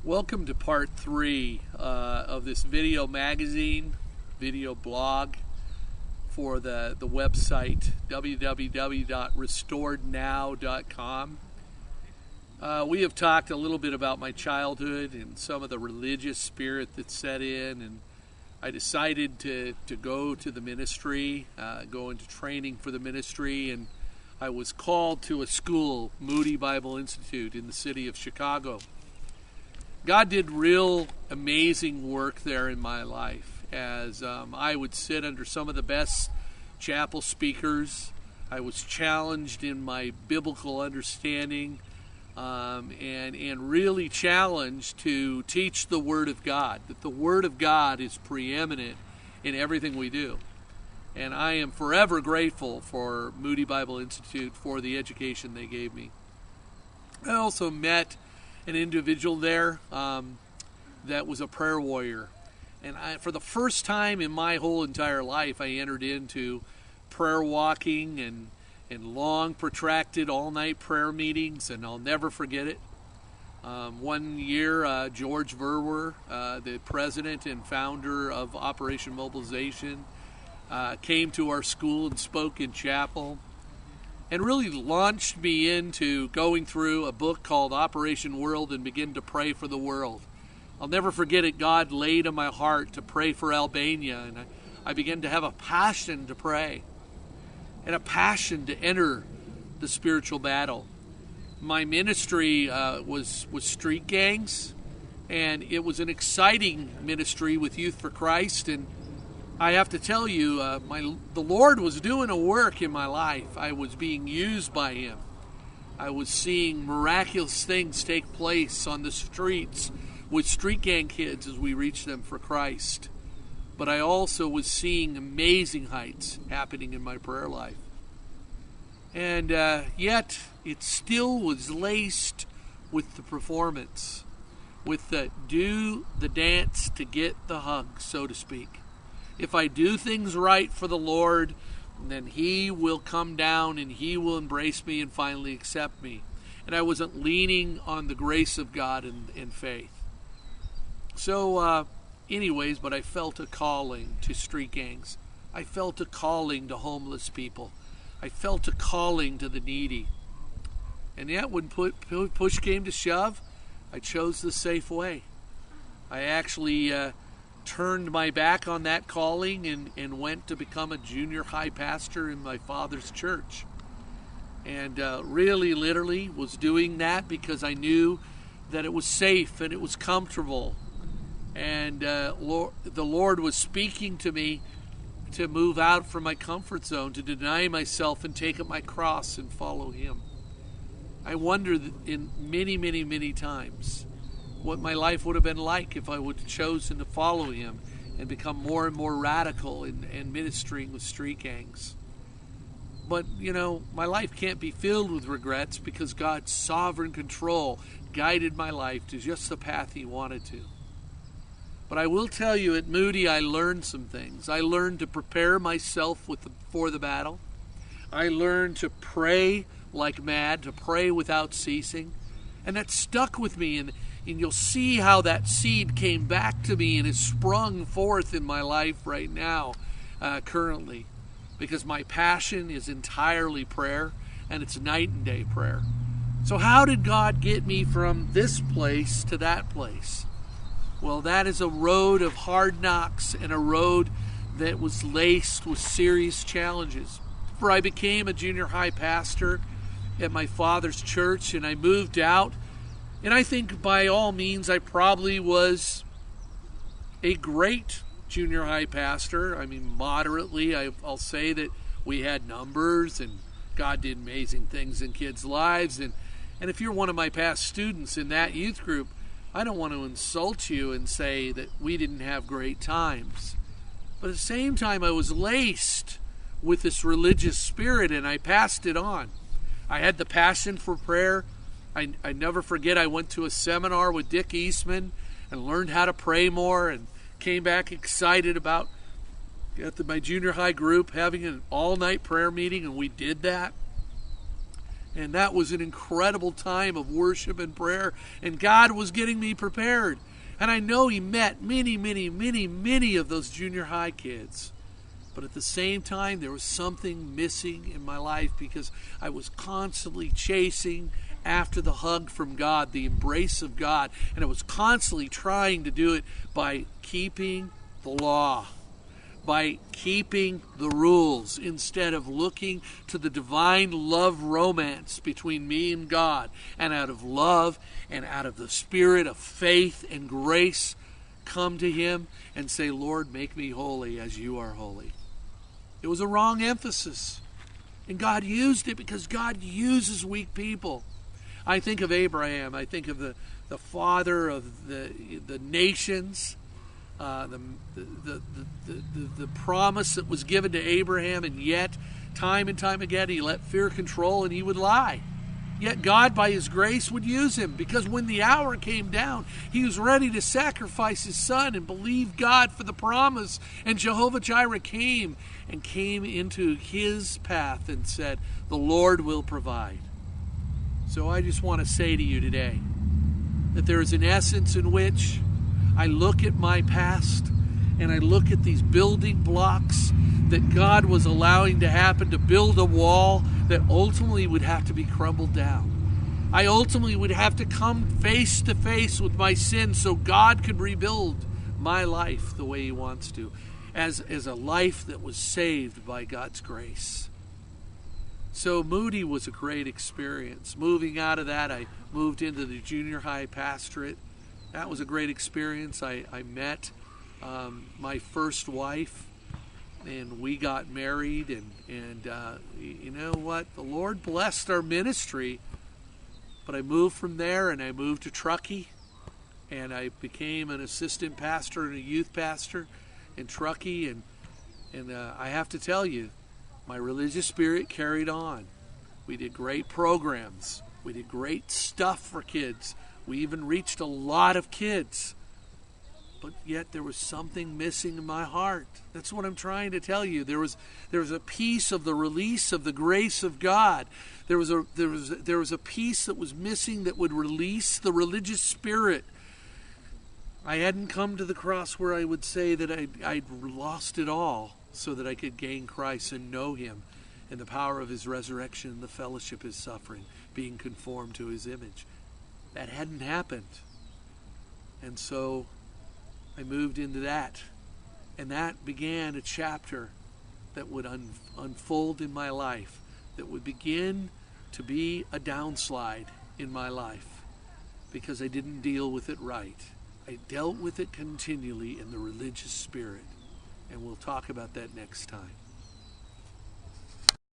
Welcome to part 3 of this video magazine, video blog for the website www.restorednow.com. We have talked a little bit about my childhood and some of the religious spirit that set in, and I decided to go to the ministry, go into training for the ministry, and I was called to a school, Moody Bible Institute in the city of Chicago. God did real amazing work there in my life as I would sit under some of the best chapel speakers. I was challenged in my biblical understanding and really challenged to teach the Word of God, that the Word of God is preeminent in everything we do. And I am forever grateful for Moody Bible Institute for the education they gave me. I also met an individual there that was a prayer warrior. And for the first time in my whole entire life, I entered into prayer walking and long, protracted, all-night prayer meetings, and I'll never forget it. One year, George Verwer, the president and founder of Operation Mobilization, came to our school and spoke in chapel, and really launched me into going through a book called Operation World and begin to pray for the world. I'll never forget it. God laid on my heart to pray for Albania, and I began to have a passion to pray and a passion to enter the spiritual battle. My ministry was street gangs, and it was an exciting ministry with Youth for Christ, and I have to tell you, the Lord was doing a work in my life. I was being used by Him. I was seeing miraculous things take place on the streets with street gang kids as we reached them for Christ. But I also was seeing amazing heights happening in my prayer life. And yet, it still was laced with the performance, with the do the dance to get the hug, so to speak. If I do things right for the Lord, then He will come down and He will embrace me and finally accept me. And I wasn't leaning on the grace of God and faith. So, anyways, but I felt a calling to street gangs. I felt a calling to homeless people. I felt a calling to the needy. And yet, when push came to shove, I chose the safe way. I actually turned my back on that calling and went to become a junior high pastor in my father's church. And really, literally was doing that because I knew that it was safe and it was comfortable. And the Lord was speaking to me to move out from my comfort zone, to deny myself and take up my cross and follow Him. I wonder in many, many, many times what my life would have been like if I would have chosen to follow Him and become more and more radical in ministering with street gangs. But, my life can't be filled with regrets because God's sovereign control guided my life to just the path He wanted to. But I will tell you, at Moody, I learned some things. I learned to prepare myself for the battle. I learned to pray like mad, to pray without ceasing. And that stuck with me, and you'll see how that seed came back to me and has sprung forth in my life right now, currently. Because my passion is entirely prayer, and it's night and day prayer. So how did God get me from this place to that place? Well, that is a road of hard knocks and a road that was laced with serious challenges. For I became a junior high pastor at my father's church, and I moved out. And I think by all means I probably was a great junior high pastor. I mean, moderately. I'll say that we had numbers and God did amazing things in kids' lives. And if you're one of my past students in that youth group, I don't want to insult you and say that we didn't have great times. But at the same time, I was laced with this religious spirit, and I passed it on. I had the passion for prayer. I never forget, I went to a seminar with Dick Eastman and learned how to pray more, and came back excited about my junior high group having an all-night prayer meeting, and we did that. And that was an incredible time of worship and prayer. And God was getting me prepared. And I know He met many, many, many, many of those junior high kids. But at the same time, there was something missing in my life because I was constantly chasing after the hug from God, the embrace of God. And I was constantly trying to do it by keeping the law, by keeping the rules, instead of looking to the divine love romance between me and God. And out of love and out of the spirit of faith and grace, come to Him and say, Lord, make me holy as you are holy. It was a wrong emphasis. And God used it because God uses weak people. I think of Abraham. I think of the father of the nations. The promise that was given to Abraham, and yet time and time again he let fear control and he would lie. Yet God, by His grace, would use him, because when the hour came down, he was ready to sacrifice his son and believe God for the promise. And Jehovah Jireh came into his path and said, the Lord will provide. So I just want to say to you today that there is an essence in which I look at my past and I look at these building blocks that God was allowing to happen to build a wall that ultimately would have to be crumbled down. I ultimately would have to come face to face with my sin so God could rebuild my life the way He wants to, as a life that was saved by God's grace. So Moody was a great experience. Moving out of that, I moved into the junior high pastorate. That was a great experience. I met my first wife, and we got married, and you know what? The Lord blessed our ministry. But I moved from there, and I moved to Truckee, and I became an assistant pastor and a youth pastor in Truckee, and I have to tell you, my religious spirit carried on. We did great programs. We did great stuff for kids. We even reached a lot of kids. But yet there was something missing in my heart. That's what I'm trying to tell you. There was a piece of the release of the grace of God. There was a piece that was missing that would release the religious spirit. I hadn't come to the cross where I would say that I'd lost it all so that I could gain Christ and know Him and the power of His resurrection and the fellowship of His suffering, being conformed to His image. That hadn't happened. And so I moved into that. And that began a chapter that would unfold in my life, that would begin to be a downslide in my life because I didn't deal with it right. I dealt with it continually in the religious spirit. And we'll talk about that next time.